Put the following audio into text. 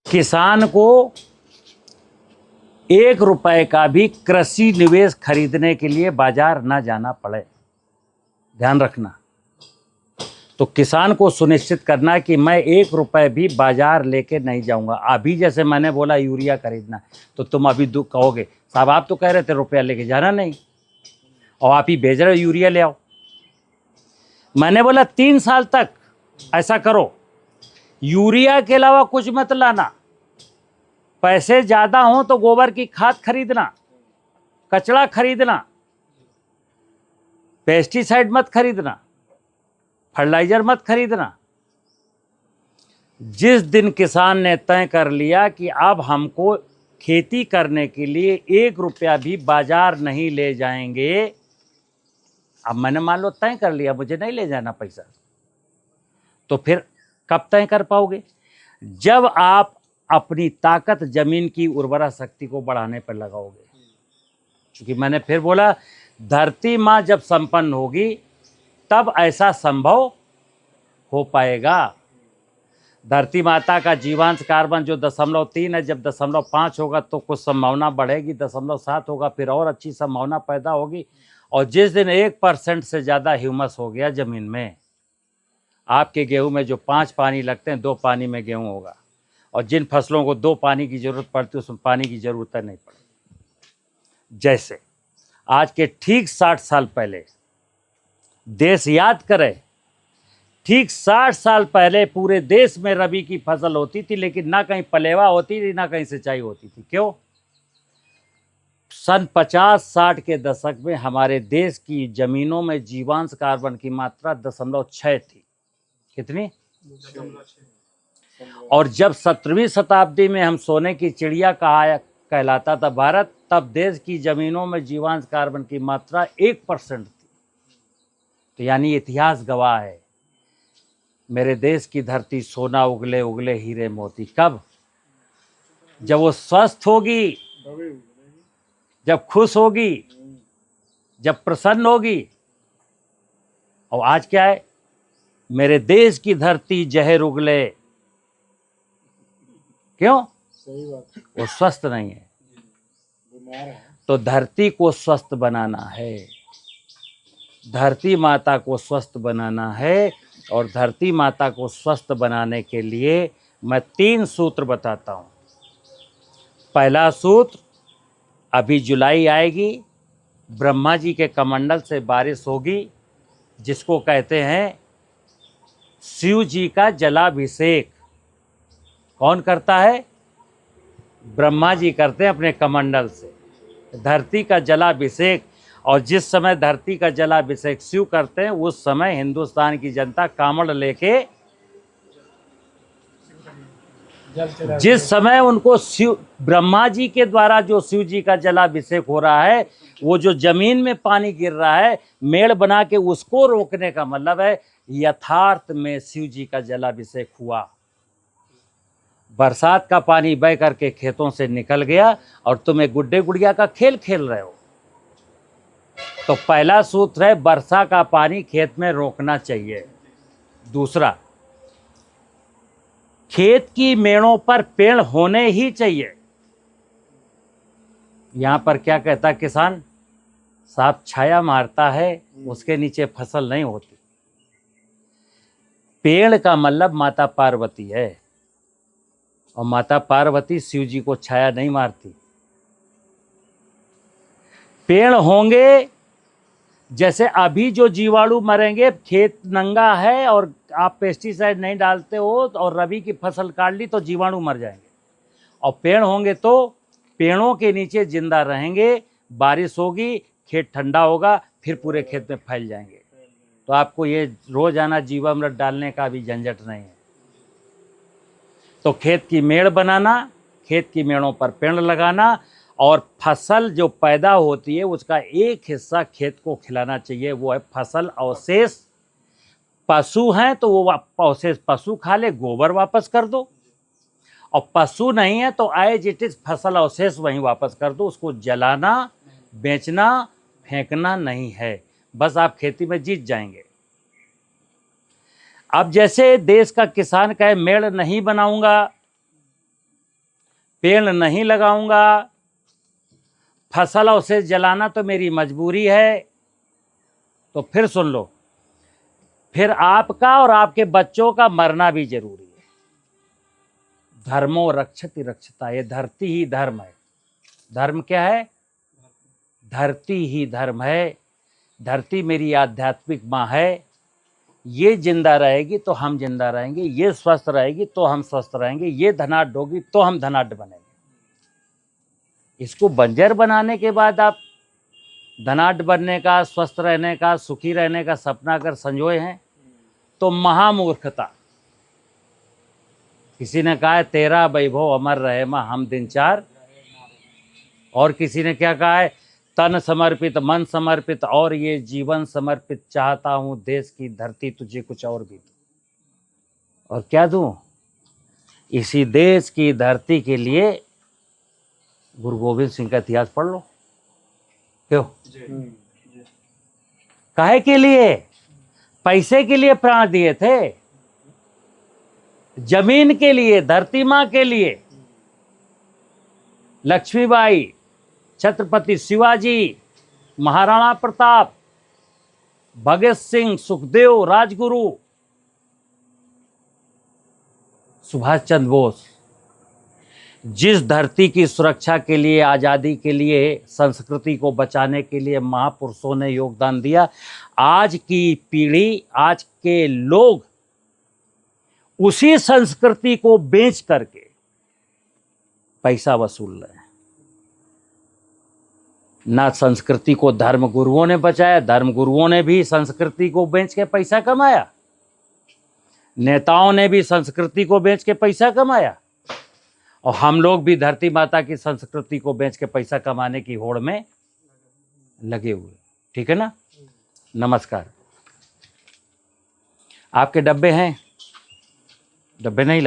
किसान को 1 रुपए का भी कृषि निवेश खरीदने के लिए बाजार ना जाना पड़े, ध्यान रखना। तो किसान को सुनिश्चित करना कि मैं 1 रुपए भी बाजार लेके नहीं जाऊंगा। अभी जैसे मैंने बोला यूरिया खरीदना, तो तुम अभी कहोगे साहब आप तो कह रहे थे रुपया लेके जाना नहीं और आप ही भेज रहे हो यूरिया ले आओ। मैंने बोला 3 साल तक ऐसा करो, यूरिया के अलावा कुछ मत लाना। पैसे ज़्यादा हों तो गोबर की खाद खरीदना, कचड़ा खरीदना, पेस्टिसाइड मत खरीदना, फर्टिलाइजर मत खरीदना। जिस दिन किसान ने तय कर लिया कि अब हमको खेती करने के लिए 1 रुपया भी बाजार नहीं ले जाएंगे, अब मैंने मान लो तय कर लिया मुझे नहीं ले जाना पैसा, तो फिर कब तय कर पाओगे? जब आप अपनी ताकत जमीन की उर्वरा शक्ति को बढ़ाने पर लगाओगे। क्योंकि मैंने फिर बोला धरती माँ जब संपन्न होगी तब ऐसा संभव हो पाएगा। धरती माता का जीवांश कार्बन जो 0.3 है, जब 0.5 होगा तो कुछ संभावना बढ़ेगी, 0.7 होगा फिर और अच्छी संभावना पैदा होगी। और जिस दिन 1% से ज़्यादा ह्यूमस हो गया ज़मीन में, आपके गेहूं में जो 5 पानी लगते हैं 2 पानी में गेहूं होगा। और जिन फसलों को 2 पानी की ज़रूरत पड़ती है उसमें पानी की ज़रूरत नहीं पड़ेगी। जैसे आज के ठीक 60 साल पहले, देश याद करे, ठीक 60 साल पहले पूरे देश में रबी की फसल होती थी, लेकिन ना कहीं पलेवा होती थी ना कहीं सिंचाई होती थी। क्यों? सन 50-60 के दशक में हमारे देश की ज़मीनों में जीवांश कार्बन की मात्रा 0.6 थी। कितनी? 0.6। और जब 17वीं शताब्दी में हम सोने की चिड़िया कहलाता था भारत, तब देश की ज़मीनों में जीवांश कार्बन की मात्रा 1% थी। तो यानी इतिहास गवाह है, मेरे देश की धरती सोना उगले उगले हीरे मोती। कब? जब वो स्वस्थ होगी, जब खुश होगी, जब प्रसन्न होगी। और आज क्या है? मेरे देश की धरती जहर उगले। क्यों? सही बात। वो स्वस्थ नहीं है। तो धरती को स्वस्थ बनाना है, धरती माता को स्वस्थ बनाना है। और धरती माता को स्वस्थ बनाने के लिए मैं 3 सूत्र बताता हूँ। पहला सूत्र, अभी जुलाई आएगी, ब्रह्मा जी के कमंडल से बारिश होगी, जिसको कहते हैं शिव जी का जलाभिषेक। कौन करता है? ब्रह्मा जी करते हैं अपने कमंडल से धरती का जलाभिषेक। और जिस समय धरती का जलाभिषेक शिव करते हैं, उस समय हिंदुस्तान की जनता कांवड़ लेके, जिस समय उनको शिव ब्रह्मा जी के द्वारा जो शिव जी का जलाभिषेक हो रहा है, वो जो जमीन में पानी गिर रहा है मेड़ बना के, उसको रोकने का मतलब है यथार्थ में शिव जी का जलाभिषेक हुआ। बरसात का पानी बह करके खेतों से निकल गया और तुम एक गुड्डे गुड़िया का खेल खेल रहे हो। तो पहला सूत्र है वर्षा का पानी खेत में रोकना चाहिए। दूसरा, खेत की मेड़ों पर पेड़ होने ही चाहिए। यहां पर क्या कहता किसान साहब, छाया मारता है उसके नीचे फसल नहीं होती। पेड़ का मतलब माता पार्वती है, और माता पार्वती शिव जी को छाया नहीं मारती। पेड़ होंगे, जैसे अभी जो जीवाणु मरेंगे, खेत नंगा है और आप पेस्टिसाइड नहीं डालते हो और रबी की फसल काट ली तो जीवाणु मर जाएंगे। और पेड़ होंगे तो पेड़ों के नीचे जिंदा रहेंगे, बारिश होगी, खेत ठंडा होगा, फिर पूरे खेत में फैल जाएंगे। तो आपको ये रोजाना जीवामृत डालने का भी झंझट नहीं है। तो खेत की मेड़ बनाना, खेत की मेड़ों पर पेड़ लगाना, और फसल जो पैदा होती है उसका एक हिस्सा खेत को खिलाना चाहिए, वो है फसल अवशेष। पशु हैं तो वो अवशेष पशु खा ले, गोबर वापस कर दो। और पशु नहीं है तो एज इट इज फसल अवशेष वहीं वापस कर दो। उसको जलाना, बेचना, फेंकना नहीं है, बस आप खेती में जीत जाएंगे। अब जैसे देश का किसान कहे मेड़ नहीं बनाऊंगा, पेड़ नहीं लगाऊंगा, फसल उसे जलाना तो मेरी मजबूरी है। तो फिर सुन लो, फिर आपका और आपके बच्चों का मरना भी जरूरी है। धर्मो रक्षति रक्षता, ये धरती ही धर्म है। धर्म क्या है? धरती ही धर्म है। धरती मेरी आध्यात्मिक माँ है। ये जिंदा रहेगी तो हम जिंदा रहेंगे, ये स्वस्थ रहेगी तो हम स्वस्थ रहेंगे, ये धनाढ्य होगी तो हम धनाढ्य बनेंगे। इसको बंजर बनाने के बाद आप धनाढ्य बनने का, स्वस्थ रहने का, सुखी रहने का सपना अगर संजोए हैं तो महामूर्खता। किसी ने कहा है तेरा वैभव अमर रहे माँ हम दिन चार, और किसी ने क्या कहा है, तन समर्पित मन समर्पित और ये जीवन समर्पित, चाहता हूं देश की धरती तुझे कुछ और भी दूं। और क्या दूं? इसी देश की धरती के लिए गुरु गोविंद सिंह का इतिहास पढ़ लो। क्यों? काहे के लिए? पैसे के लिए प्राण दिए थे, जमीन के लिए, धरती मां के लिए। लक्ष्मीबाई, छत्रपति शिवाजी, महाराणा प्रताप, भगत सिंह, सुखदेव, राजगुरु, सुभाष चंद्र बोस, जिस धरती की सुरक्षा के लिए, आज़ादी के लिए, संस्कृति को बचाने के लिए महापुरुषों ने योगदान दिया, आज की पीढ़ी, आज के लोग उसी संस्कृति को बेच करके पैसा वसूल रहे हैं। ना संस्कृति को धर्म गुरुओं ने बचाया, धर्म गुरुओं ने भी संस्कृति को बेच के पैसा कमाया, नेताओं ने भी संस्कृति को बेच के पैसा कमाया, और हम लोग भी धरती माता की संस्कृति को बेच के पैसा कमाने की होड़ में लगे हुए। ठीक है ना? नमस्कार। आपके डब्बे हैं? डब्बे नहीं